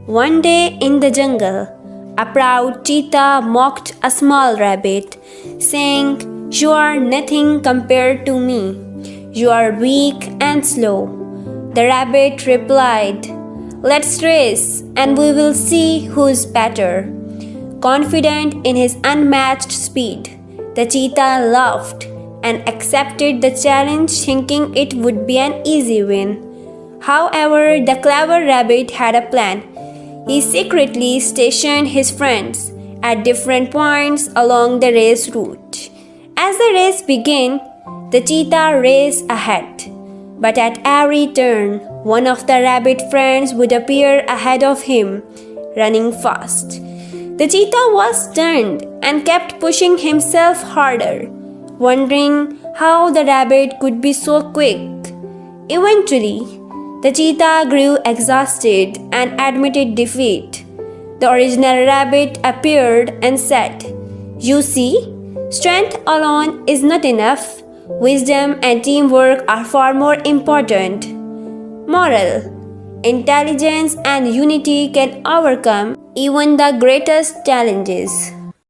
One day in the jungle, a proud cheetah mocked a small rabbit, saying, "You are nothing compared to me. You are weak and slow." The rabbit replied, "Let's race and we will see who's better." Confident in his unmatched speed, the cheetah laughed and accepted the challenge, thinking it would be an easy win. However, the clever rabbit had a plan. He secretly stationed his friends at different points along the race route. As the race began, the cheetah raced ahead. But at every turn, one of the rabbit friends would appear ahead of him, running fast. The cheetah was stunned and kept pushing himself harder, wondering how the rabbit could be so quick. Eventually, the cheetah grew exhausted and admitted defeat. The original rabbit appeared and said, "You see, strength alone is not enough. Wisdom and teamwork are far more important." Moral: intelligence and unity can overcome even the greatest challenges.